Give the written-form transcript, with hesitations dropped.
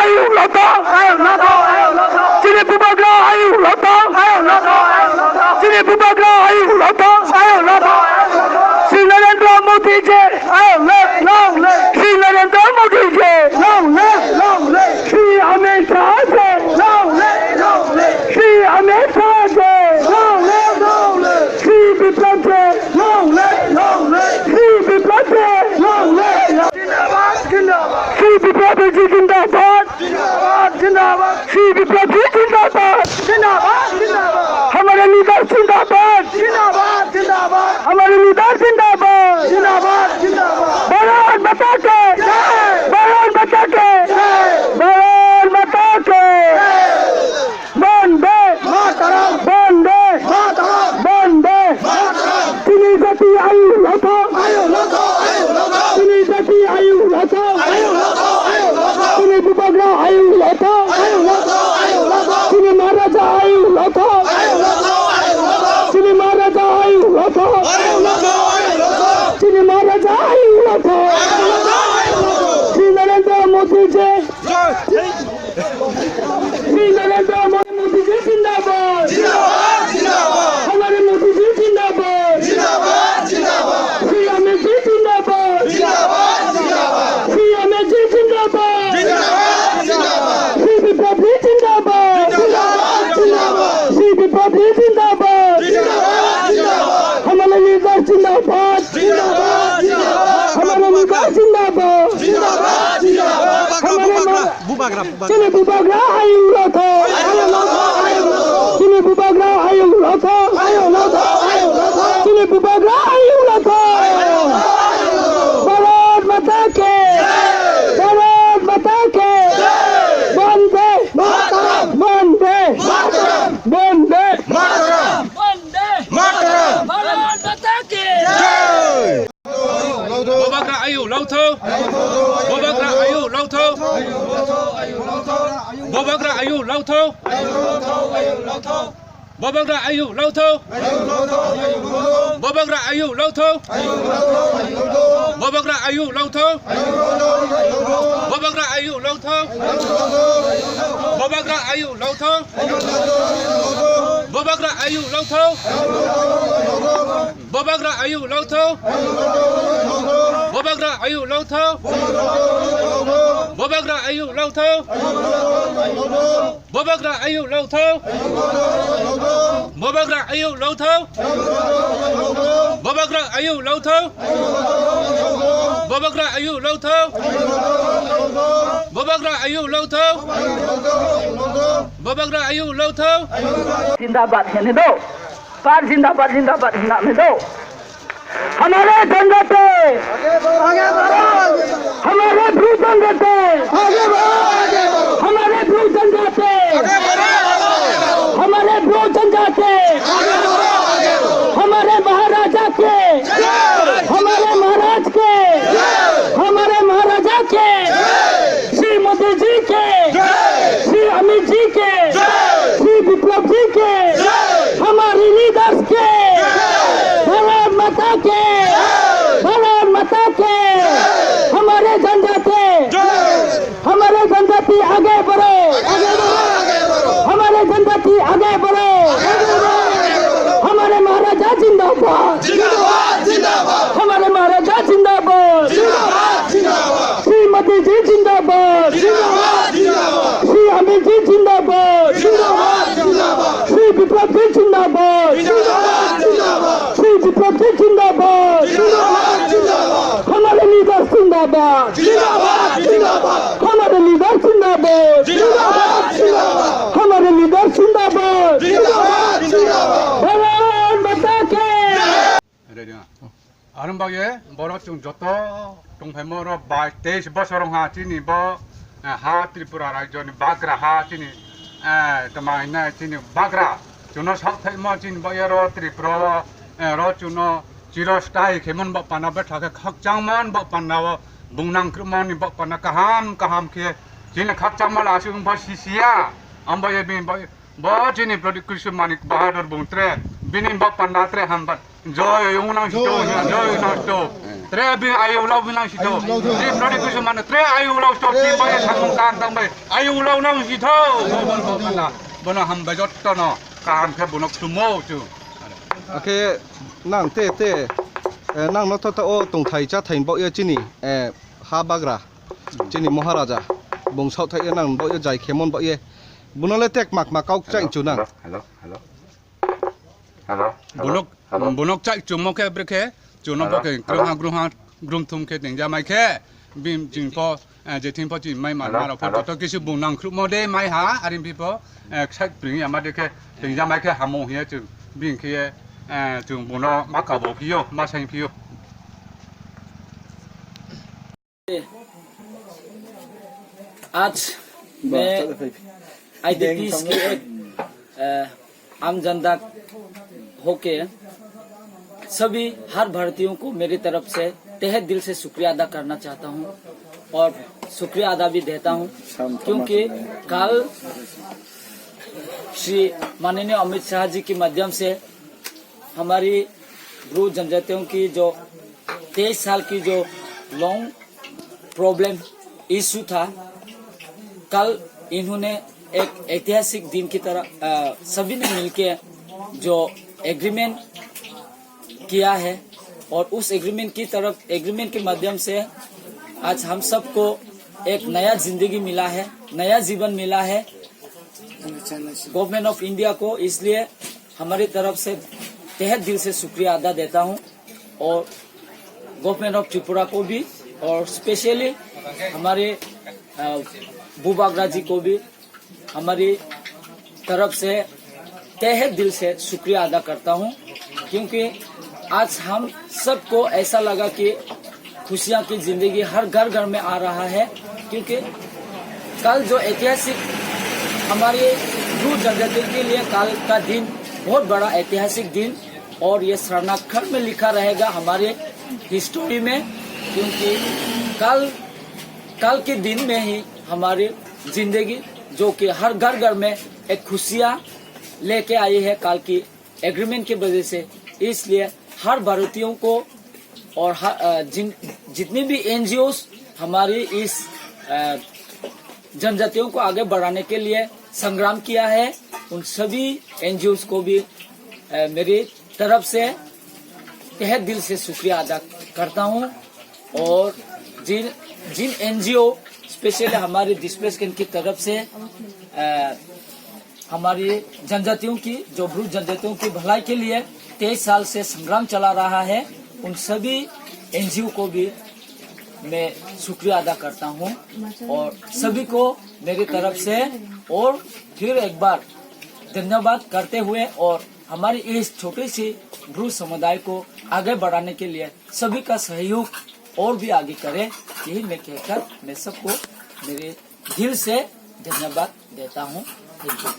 ayu loto Sini Bubagra ayu loto Sini Bubagra ayu loto Sri Narendra Modi ji long live Sri Narendra Modi ji long live Sri Amit Shah ji long live Sri Amit Shah ji long live Sri Biplab ji long live Sri Biplab ji long live Sri Biplab ji जिंदाबाद Sri Biplab ji जिंदाबाद हमारे leader जिंदाबाद हमारे leader जिंदाबाद भारत माता के भारत माता के भारत माता के वंदे वंदे वंदे तिनी जाति आयु लोटो तिनी जाति आयु लोटो तिनी बुबाग्रा आयु लोटो तिनी महाराजा आयु लोटो तिनी महाराजा आयु लोटो तिनी महाराजा आयु लोटो श्री नरेंद्र मोदी जी श्री नरेंद्र मोदी जी जिंदाबाद हमारे मोदी जी जिंदाबाद श्री अमित जी जिंदाबाद श्री अमित जी जिंदाबाद श्री विप्लव जी जिंदाबाद श्री विप्लव जी जिंदाबाद हमारे लीडर जिंदाबाद हमारे लीडर जिंदाबाद Sini Bubagra ayu loto Sini Bubagra ayu loto Sini Bubagra ayu loto Bharat Mata ke Bharat Mata ke Vande Vande Vande Bharat Mata ke Bubagra ayu loto Bubagra ayu loto Bubagra ayu loto Bubagra ayu loto Bubagra ayu loto Bubagra ayu loto Bubagra ayu loto Bubagra ayu loto Bubagra ayu loto Bubagra ayu loto Bubagra ayu loto Bubagra ayu loto Bubagra ayu loto Bubagra ayu loto Bubagra ayu loto Bubagra ayu loto Bubagra ayu loto Bubagra ayu loto जिंदाबाद कहने दो पार जिंदाबाद जिंदाबाद में दो हमारे संगठन हमारे भू संगठन हमारे भू संगठन हमारे भू संगठन हमारे महाराजा के हमारे महाराज के हमारे महाराजा के श्री मोदी जी के श्री अमित जी के श्री विप्लव जी के हमारी लीडर्स के भारत माता के हमारे जनजाति आगे बढ़ो हमारे जनजाति आगे बढ़ो हमारे महाराजा जिंदाबाद हमारे महाराजा जिंदाबाद श्री मोदी जी जिंदाबाद श्री अमित जी जिंदाबाद श्री विप्लव जी जिंदाबाद श्री विप्लव जी जिंदाबाद हमारे लीडर जिंदाबाद हमारे लीडर जिंदाबाद हमारे लीडर जिंदाबाद भारत माता के 아름바게 뭐라 좀 줬다 동배모로 바 대시 버서롱 하지니 뭐 하트리프라 라이저니 바그라 하지니 tamaina chini bagra chuno sakthai ma chin ba yaro tripro ro chuno chiro stai khemon ba pana ba thaka khakchang man ba pana bungnang krumani ba pana kaham ke chin khakchang mal asung ba sisia amba ye bin ba chini production manik bahadur buntre binin ba pana tre ham ba joy unang sto joy na sto tre bi ayu lau bilang situ di nodi ku semana tre ayu lau stop di bayar sambung kan tambah ayu lau nang situ bono ham bajot to no kan ke bonok sumo tu ok nang te nang nó thọ o tung thai cha thain bo ye chini ha bagra chini maharaja bong sau thai nang bo ye jai khemon bo ye bunole tek mak kau chai chu nang bonok chai chu mo ke breke chu no bo ke grung thum ke ting ja mai ke bim jing po je tin po ji mai ma ma po to ke su bong nang khru mo de mai ha arim pi po chai bring ya ma de ke ting ja mai ke ha mo he chu bing ke chu bong no ma ka bo pi yo ma sai pi yo आज मैं IDPs के एक आम जनता होके सभी हर भारतीयों को मेरी तरफ से तहे दिल से शुक्रिया अदा करना चाहता हूं और शुक्रिया अदा भी देता हूं क्योंकि कल श्री माननीय अमित शाह जी के माध्यम से हमारी ब्रू जनजातियों की जो 23 साल की जो लॉन्ग प्रॉब्लम इशू था कल इन्होंने एक ऐतिहासिक दिन की तरह सभी ने मिलकर जो एग्रीमेंट किया है और उस एग्रीमेंट के माध्यम से आज हम सबको एक नया जिंदगी मिला है, नया जीवन मिला है गवर्नमेंट ऑफ इंडिया को। इसलिए हमारी तरफ से तहे दिल से शुक्रिया अदा देता हूं और गवर्नमेंट ऑफ त्रिपुरा को भी और स्पेशली हमारे बुबागरा जी को भी हमारी तरफ से तहे दिल से शुक्रिया अदा करता हूं क्योंकि आज हम सबको ऐसा लगा कि खुशियां की जिंदगी हर घर में आ रहा है क्योंकि कल जो ऐतिहासिक हमारे ब्रू जनजाति के लिए कल का दिन बहुत बड़ा ऐतिहासिक दिन और ये स्वर्णाक्षर में लिखा रहेगा हमारे हिस्टोरी में क्योंकि कल के दिन में ही हमारी जिंदगी जो कि हर घर में एक खुशियां लेके आई है कल की एग्रीमेंट की वजह से। इसलिए हर भारतीयों को और जितने भी एनजीओस हमारी इस जनजातियों को आगे बढ़ाने के लिए संग्राम किया है उन सभी एनजीओस को भी मेरी तरफ से तहे दिल से शुक्रिया अदा करता हूं और जिन एनजीओ स्पेशली हमारे डिस्प्लेस्ड की तरफ से हमारी जनजातियों की जो ब्रू जनजातियों की भलाई के लिए 23 साल से संग्राम चला रहा है उन सभी एनजीओ को भी मैं शुक्रिया अदा करता हूं और सभी को मेरी तरफ से और फिर एक बार धन्यवाद करते हुए और हमारी इस छोटी सी ब्रू समुदाय को आगे बढ़ाने के लिए सभी का सहयोग और भी आगे करे यही मैं कहकर मैं सबको मेरे दिल से धन्यवाद देता हूं। Thank you.